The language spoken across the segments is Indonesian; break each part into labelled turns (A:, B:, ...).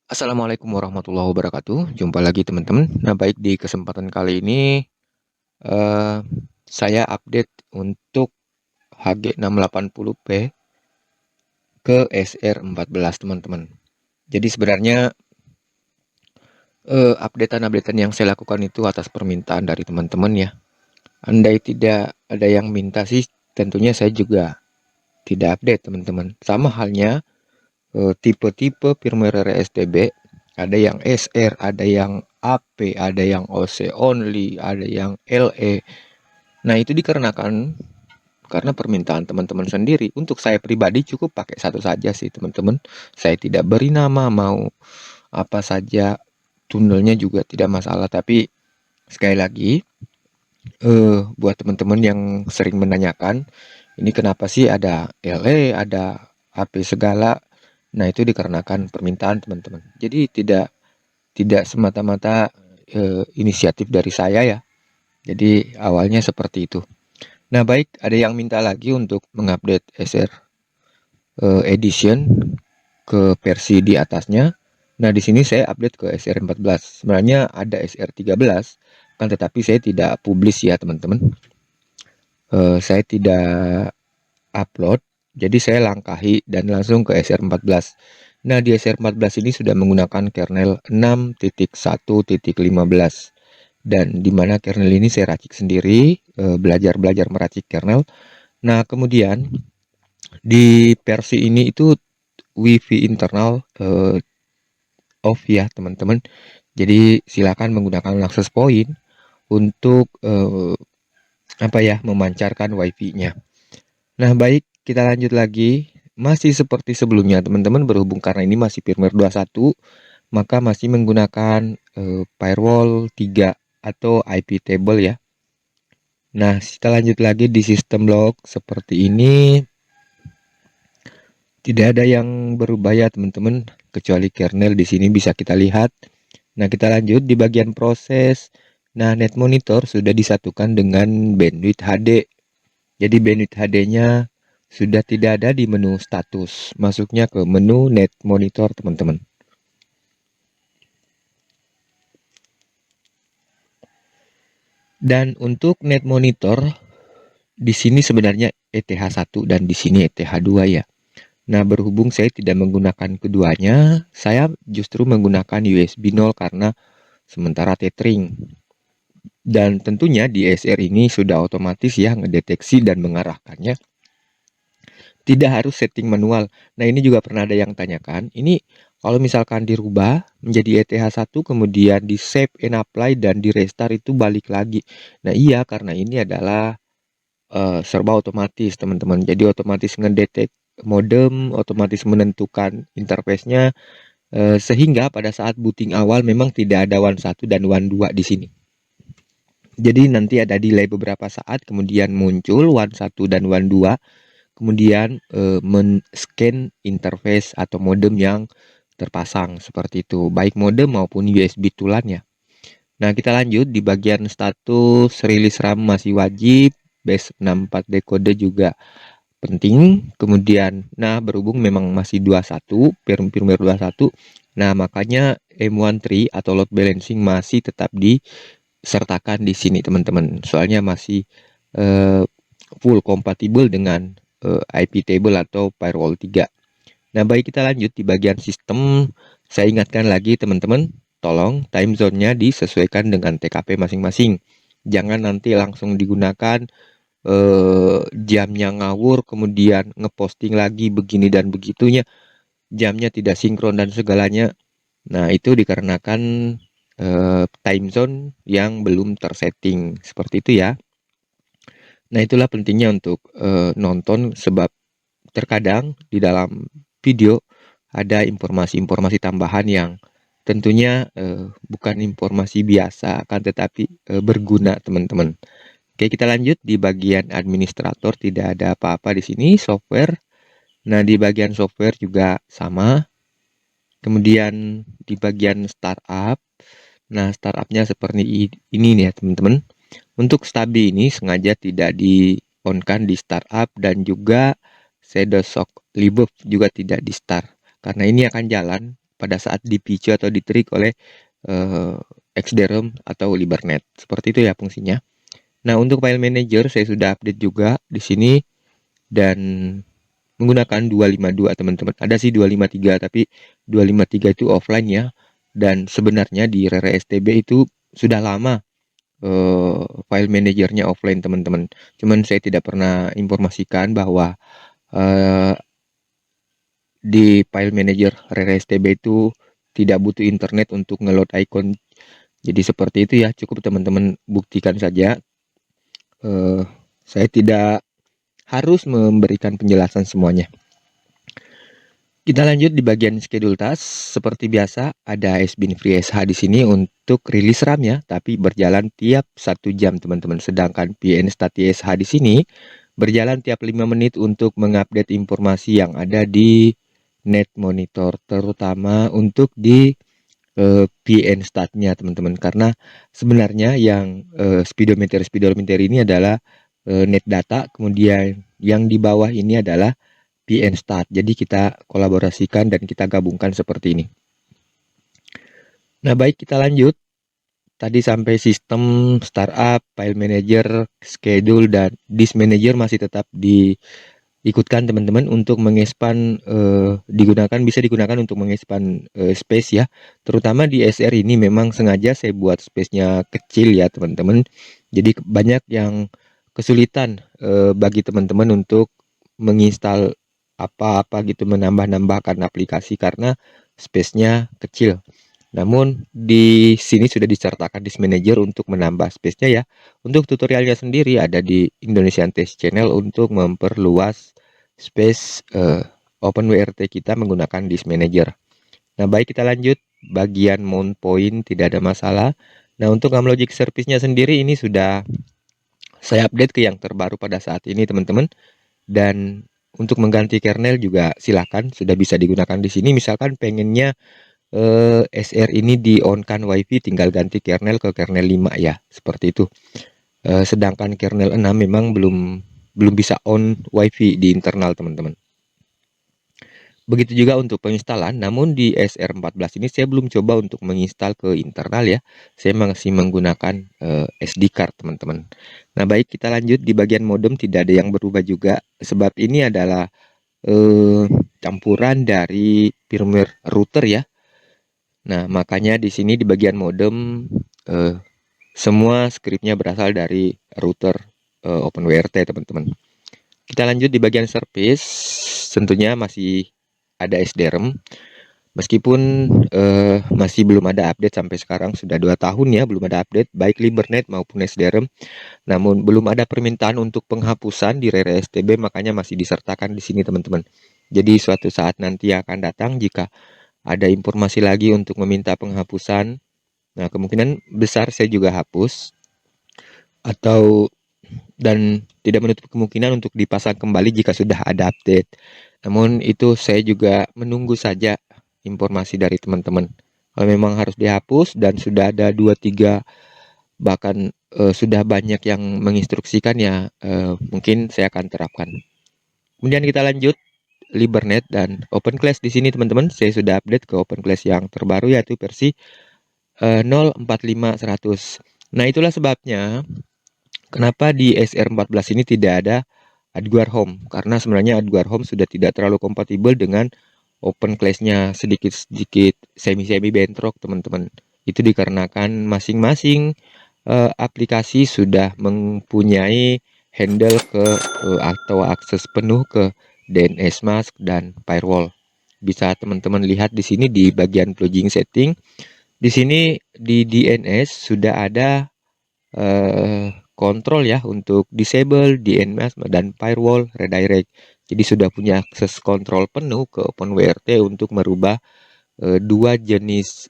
A: Assalamualaikum warahmatullahi wabarakatuh. Jumpa lagi teman-teman. Nah, baik di kesempatan kali ini eh, saya update untuk HG680P ke SR14 teman-teman. Jadi sebenarnya updatean-updatean yang saya lakukan itu atas permintaan dari teman-teman ya. Andai tidak ada yang minta sih, tentunya saya juga tidak update teman-teman. Sama halnya tipe-tipe firmware RSTB, ada yang SR, ada yang AP, ada yang OC only, ada yang LE. Nah, itu dikarenakan karena permintaan teman-teman sendiri. Untuk saya pribadi cukup pakai satu saja sih, teman-teman. Saya tidak beri nama, mau apa saja, tunnelnya juga tidak masalah. Tapi sekali lagi, buat teman-teman yang sering menanyakan, ini kenapa sih ada LE, ada AP segala. Nah, itu dikarenakan permintaan teman-teman. Jadi tidak semata-mata inisiatif dari saya ya. Jadi awalnya seperti itu. Nah, baik, ada yang minta lagi untuk mengupdate SR Edition ke versi di atasnya. Nah, di sini saya update ke SR14. Sebenarnya ada SR13, kan tetapi saya tidak publish ya, teman-teman. Saya tidak upload, jadi saya langkahi dan langsung ke SR14. Nah, di SR14 ini sudah menggunakan kernel 6.1.15 dan di mana kernel ini saya racik sendiri, belajar meracik kernel. Nah, kemudian di versi ini itu WiFi internal off ya, teman-teman. Jadi silakan menggunakan akses point untuk memancarkan WiFi-nya. Nah, baik, kita lanjut lagi. Masih seperti sebelumnya, teman-teman, berhubung karena ini masih firmware 21, maka masih menggunakan firewall 3 atau IP table ya. Nah, kita lanjut lagi di sistem log seperti ini. Tidak ada yang berubah ya, teman-teman, kecuali kernel di sini bisa kita lihat. Nah, kita lanjut di bagian proses. Nah, net monitor sudah disatukan dengan bandwidth HD. Jadi bandwidth HD-nya sudah tidak ada di menu status, masuknya ke menu net monitor, teman-teman. Dan untuk net monitor di sini sebenarnya ETH1 dan di sini ETH2 ya. Nah, berhubung saya tidak menggunakan keduanya, saya justru menggunakan USB 0 karena sementara tethering. Dan tentunya di SR ini sudah otomatis ya ngedeteksi dan mengarahkannya. Tidak harus setting manual. Nah, ini juga pernah ada yang tanyakan. Ini kalau misalkan dirubah menjadi ETH1 kemudian di save and apply dan di restart itu balik lagi. Nah, iya karena ini adalah serba otomatis, teman-teman. Jadi otomatis ngedetek modem, otomatis menentukan interface-nya sehingga pada saat booting awal memang tidak ada WAN 1 dan WAN 2 di sini. Jadi nanti ada delay beberapa saat kemudian muncul WAN 1 dan WAN 2. Kemudian men-scan interface atau modem yang terpasang seperti itu, baik modem maupun USB tulannya. Nah, kita lanjut di bagian status rilis RAM masih wajib, base 64 decode juga penting. Kemudian, nah berhubung memang masih 21, firmware 21, nah makanya M13 atau load balancing masih tetap disertakan di sini, teman-teman. Soalnya masih full kompatibel dengan IP table atau firewall 3. Nah, baik, kita lanjut di bagian sistem. Saya ingatkan lagi teman-teman, tolong time zone-nya disesuaikan dengan TKP masing-masing. Jangan nanti langsung digunakan jamnya ngawur, kemudian ngeposting lagi begini dan begitunya, jamnya tidak sinkron dan segalanya. Nah, itu dikarenakan time zone yang belum tersetting. Seperti itu ya. Nah, itulah pentingnya untuk nonton sebab terkadang di dalam video ada informasi-informasi tambahan yang tentunya bukan informasi biasa, akan tetapi berguna, teman-teman. Oke, kita lanjut di bagian administrator. Tidak ada apa-apa di sini, software. Nah, di bagian software juga sama. Kemudian di bagian startup. Nah, startupnya seperti ini nih ya, teman-teman. Untuk Stabi ini sengaja tidak di-on-kan di startup dan juga Shadow Shock Libov juga tidak di start. Karena ini akan jalan pada saat dipicu atau ditrik oleh XDROM atau Libernet. Seperti itu ya fungsinya. Nah, untuk file manager saya sudah update juga di sini dan menggunakan 252 teman-teman. Ada sih 253 tapi 253 itu offline ya. Dan sebenarnya di Rare STB itu sudah lama file manajernya offline teman-teman. Cuman saya tidak pernah informasikan bahwa di file manager Rare STB itu tidak butuh internet untuk ngeload icon. Jadi seperti itu ya, cukup teman-teman buktikan saja. Saya tidak harus memberikan penjelasan semuanya. Kita lanjut di bagian schedule task. Seperti biasa, ada SBIN FreeSH di sini untuk rilis RAM ya, tapi berjalan tiap 1 jam teman-teman. Sedangkan PNStat-ISH di sini berjalan tiap 5 menit untuk mengupdate informasi yang ada di net monitor, terutama untuk di PNStat-nya teman-teman. Karena sebenarnya yang speedometer ini adalah net data, kemudian yang di bawah ini adalah PNStat. Jadi kita kolaborasikan dan kita gabungkan seperti ini. Nah, baik, kita lanjut. Tadi sampai sistem, startup, file manager, schedule, dan disk manager masih tetap diikutkan teman-teman untuk mengekspan, bisa digunakan untuk mengekspan space ya. Terutama di SR ini memang sengaja saya buat space-nya kecil ya teman-teman. Jadi banyak yang kesulitan bagi teman-teman untuk menginstal apa-apa gitu, menambahkan aplikasi karena space-nya kecil. Namun di sini sudah disertakan disk manager untuk menambah space-nya ya. Untuk tutorialnya sendiri ada di Indonesian Test Channel untuk memperluas space OpenWRT kita menggunakan disk manager. Nah, baik, kita lanjut. Bagian mount point tidak ada masalah. Nah, untuk Amlogic service-nya sendiri ini sudah saya update ke yang terbaru pada saat ini teman-teman. Dan untuk mengganti kernel juga silakan, sudah bisa digunakan di sini. Misalkan pengennya SR ini di on-kan WiFi, tinggal ganti kernel ke kernel 5 ya, seperti itu. Sedangkan kernel 6 memang belum bisa on WiFi di internal teman-teman. Begitu juga untuk penginstalan, namun di SR14 ini saya belum coba untuk menginstal ke internal ya. Saya masih menggunakan SD card teman-teman. Nah, baik, kita lanjut di bagian modem. Tidak ada yang berubah juga, sebab ini adalah campuran dari firmware router ya. Nah, makanya di sini di bagian modem semua skripnya berasal dari router OpenWRT teman-teman. Kita lanjut di bagian service. Tentunya masih ada SDRM. Meskipun masih belum ada update sampai sekarang, sudah 2 tahun ya belum ada update baik Libernet maupun SDRM. Namun belum ada permintaan untuk penghapusan di Rare STB, makanya masih disertakan di sini teman-teman. Jadi suatu saat nanti akan datang jika ada informasi lagi untuk meminta penghapusan. Nah, kemungkinan besar saya juga hapus dan tidak menutup kemungkinan untuk dipasang kembali jika sudah ada update. Namun itu saya juga menunggu saja informasi dari teman-teman. Kalau memang harus dihapus dan sudah ada 2-3 bahkan sudah banyak yang menginstruksikan ya, mungkin saya akan terapkan. Kemudian kita lanjut Libernet dan OpenClass di sini teman-teman. Saya sudah update ke OpenClass yang terbaru yaitu versi 0.45.100. Nah, itulah sebabnya kenapa di SR14 ini tidak ada Adguar Home, karena sebenarnya Adguar Home sudah tidak terlalu kompatibel dengan OpenClass-nya, sedikit-sedikit semi-semi bentrok teman-teman. Itu dikarenakan masing-masing aplikasi sudah mempunyai handle ke atau akses penuh ke DNS mask dan firewall. Bisa teman-teman lihat di sini di bagian plugin setting. Di sini di DNS sudah ada kontrol ya untuk disable DNS dan firewall redirect. Jadi sudah punya akses kontrol penuh ke OpenWRT untuk merubah dua jenis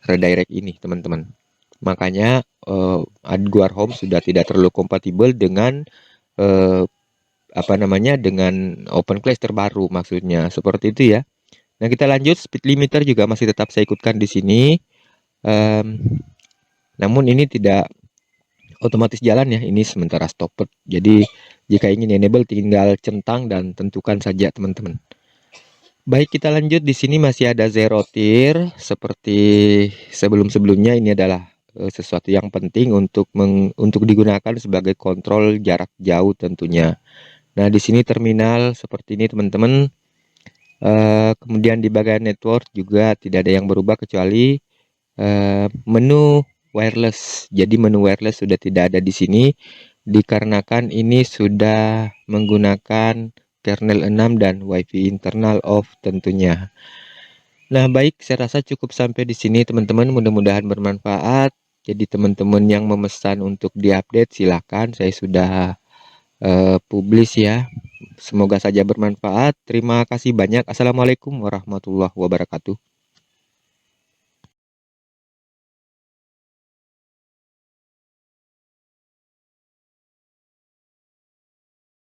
A: redirect ini teman-teman. Makanya Adguar Home sudah tidak terlalu kompatibel dengan dengan OpenClass terbaru, maksudnya seperti itu ya. Nah, kita lanjut. Speed limiter juga masih tetap saya ikutkan di sini. Namun ini tidak otomatis jalan ya, ini sementara stopper. Jadi jika ingin enable tinggal centang dan tentukan saja teman-teman. Baik, kita lanjut. Di sini masih ada zero tier seperti sebelum-sebelumnya. Ini adalah sesuatu yang penting untuk digunakan sebagai kontrol jarak jauh tentunya. Nah, di sini terminal seperti ini, teman-teman. Kemudian di bagian network juga tidak ada yang berubah kecuali menu wireless. Jadi menu wireless sudah tidak ada di sini dikarenakan ini sudah menggunakan kernel 6 dan WiFi internal off tentunya. Nah, baik, saya rasa cukup sampai di sini teman-teman. Mudah-mudahan bermanfaat. Jadi teman-teman yang memesan untuk diupdate silakan. Saya sudah publish ya. Semoga saja bermanfaat. Terima kasih banyak. Assalamualaikum warahmatullahi wabarakatuh.